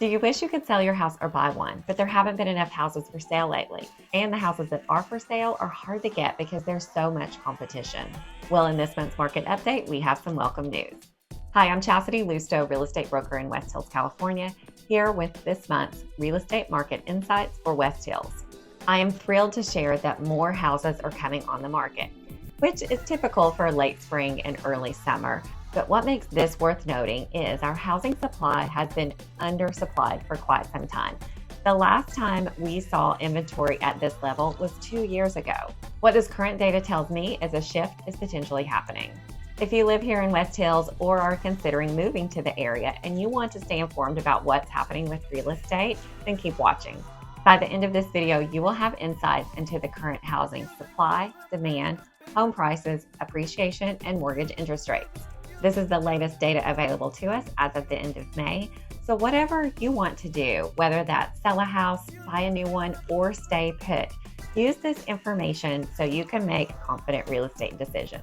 Do you wish you could sell your house or buy one, but there haven't been enough houses for sale lately? And the houses that are for sale are hard to get because there's so much competition. Well, in this month's market update, we have some welcome news. Hi, I'm Chastity Lusto, real estate broker in West Hills, California, here with this month's real estate market insights for West Hills. I am thrilled to share that more houses are coming on the market, which is typical for late spring and early summer. But what makes this worth noting is our housing supply has been undersupplied for quite some time. The last time we saw inventory at this level was 2 years ago. What this current data tells me is a shift is potentially happening. If you live here in West Hills or are considering moving to the area and you want to stay informed about what's happening with real estate, then keep watching. By the end of this video, you will have insights into the current housing supply, demand, home prices, appreciation, and mortgage interest rates. This is the latest data available to us as of the end of May. So whatever you want to do, whether that's sell a house, buy a new one, or stay put, use this information so you can make confident real estate decisions.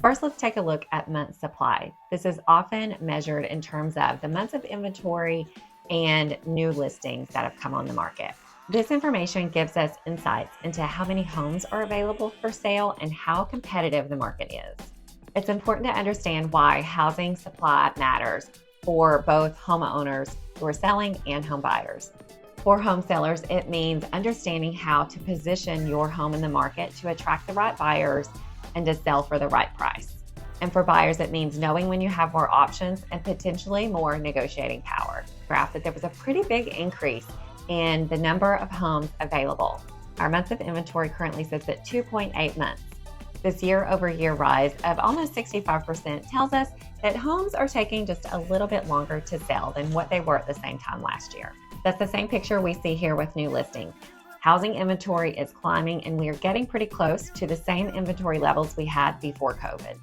First, let's take a look at month supply. This is often measured in terms of the months of inventory and new listings that have come on the market. This information gives us insights into how many homes are available for sale and how competitive the market is. It's important to understand why housing supply matters for both homeowners who are selling and home buyers. For home sellers, it means understanding how to position your home in the market to attract the right buyers and to sell for the right price. And for buyers, it means knowing when you have more options and potentially more negotiating power. Graph that there was a pretty big increase in the number of homes available. Our months of inventory currently sits at 2.8 months. This year-over-year rise of almost 65% tells us that homes are taking just a little bit longer to sell than what they were at the same time last year. That's the same picture we see here with new listings. Housing inventory is climbing and we are getting pretty close to the same inventory levels we had before COVID.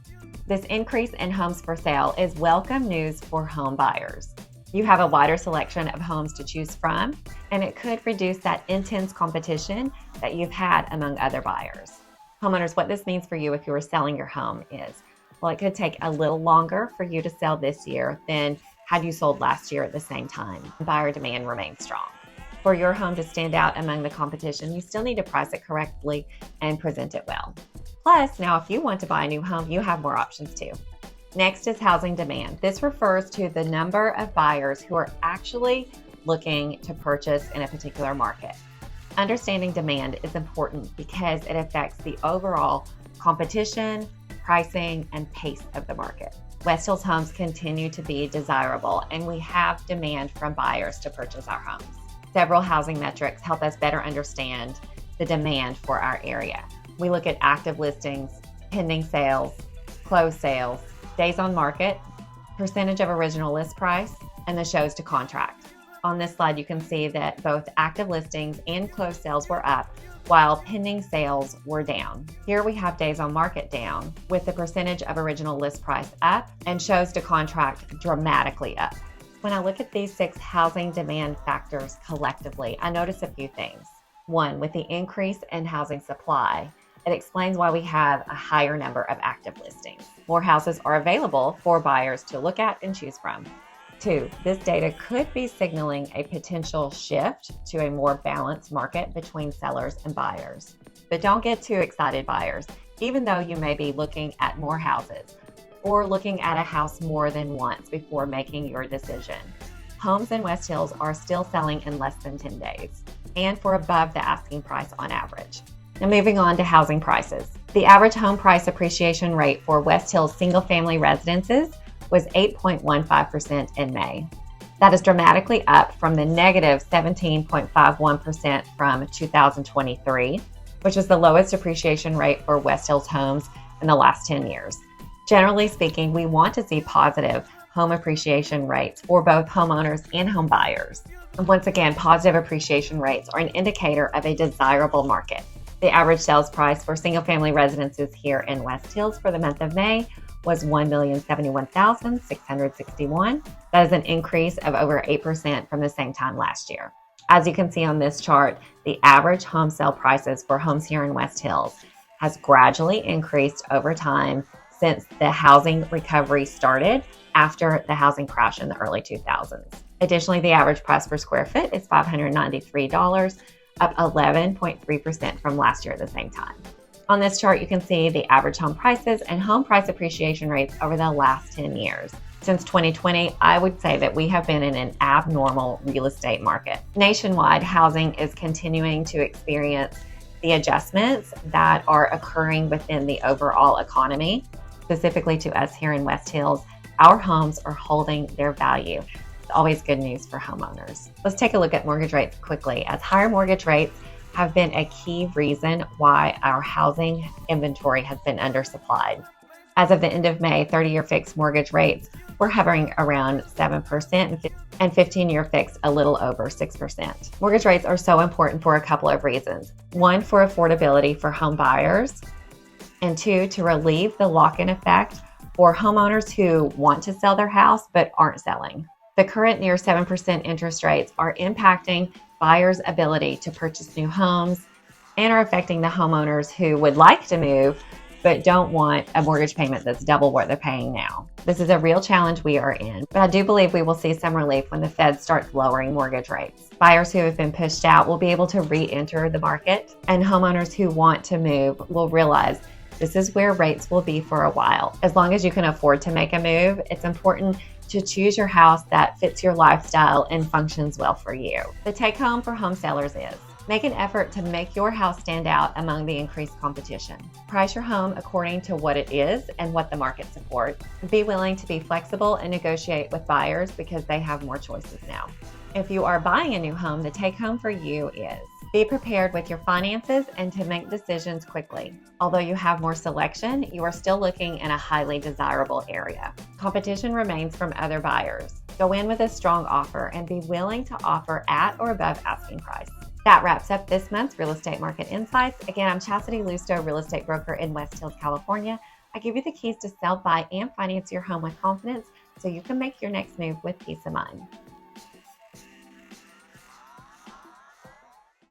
This increase in homes for sale is welcome news for home buyers. You have a wider selection of homes to choose from, and it could reduce that intense competition that you've had among other buyers. Homeowners, what this means for you if you are selling your home is, well, it could take a little longer for you to sell this year than had you sold last year at the same time. Buyer demand remains strong. For your home to stand out among the competition, you still need to price it correctly and present it well. Plus, now if you want to buy a new home, you have more options too. Next is housing demand. This refers to the number of buyers who are actually looking to purchase in a particular market. Understanding demand is important because it affects the overall competition, pricing, and pace of the market. West Hills homes continue to be desirable, and we have demand from buyers to purchase our homes. Several housing metrics help us better understand the demand for our area. We look at active listings, pending sales, closed sales, days on market, percentage of original list price, and the shows to contract. On this slide, you can see that both active listings and closed sales were up, while pending sales were down. Here we have days on market down, with the percentage of original list price up and shows to contract dramatically up. When I look at these 6 housing demand factors collectively, I notice a few things. One, with the increase in housing supply, it explains why we have a higher number of active listings. More houses are available for buyers to look at and choose from. 2, this data could be signaling a potential shift to a more balanced market between sellers and buyers. But don't get too excited, buyers. Even though you may be looking at more houses or looking at a house more than once before making your decision, homes in West Hills are still selling in less than 10 days and for above the asking price on average. Now moving on to housing prices. The average home price appreciation rate for West Hills single-family residences was 8.15% in May. That is dramatically up from the negative 17.51% from 2023, which was the lowest appreciation rate for West Hills homes in the last 10 years. Generally speaking, we want to see positive home appreciation rates for both homeowners and home buyers. And once again, positive appreciation rates are an indicator of a desirable market. The average sales price for single-family residences here in West Hills for the month of May was $1,071,661. That is an increase of over 8% from the same time last year. As you can see on this chart, the average home sale prices for homes here in West Hills has gradually increased over time since the housing recovery started after the housing crash in the early 2000s. Additionally, the average price per square foot is $593, up 11.3% from last year at the same time. On this chart, you can see the average home prices and home price appreciation rates over the last 10 years. Since 2020, I would say that we have been in an abnormal real estate market. Nationwide, housing is continuing to experience the adjustments that are occurring within the overall economy. Specifically to us here in West Hills, our homes are holding their value. It's always good news for homeowners. Let's take a look at mortgage rates quickly, as higher mortgage rates have been a key reason why our housing inventory has been undersupplied. As of the end of May, 30-year fixed mortgage rates were hovering around 7% and 15-year fixed a little over 6%. Mortgage rates are so important for a couple of reasons. One, for affordability for home buyers, and two, to relieve the lock-in effect for homeowners who want to sell their house but aren't selling. The current near 7% interest rates are impacting buyers' ability to purchase new homes and are affecting the homeowners who would like to move but don't want a mortgage payment that's double what they're paying now. This is a real challenge we are in, but I do believe we will see some relief when the Fed starts lowering mortgage rates. Buyers who have been pushed out will be able to re-enter the market, and homeowners who want to move will realize this is where rates will be for a while. As long as you can afford to make a move, it's important to choose your house that fits your lifestyle and functions well for you. The take home for home sellers is: make an effort to make your house stand out among the increased competition. Price your home according to what it is and what the market supports. Be willing to be flexible and negotiate with buyers because they have more choices now. If you are buying a new home, the take home for you is: be prepared with your finances and to make decisions quickly. Although you have more selection, you are still looking in a highly desirable area. Competition remains from other buyers. Go in with a strong offer and be willing to offer at or above asking price. That wraps up this month's Real Estate Market Insights. Again, I'm Chastity Lusto, real estate broker in West Hills, California. I give you the keys to sell, buy, and finance your home with confidence so you can make your next move with peace of mind.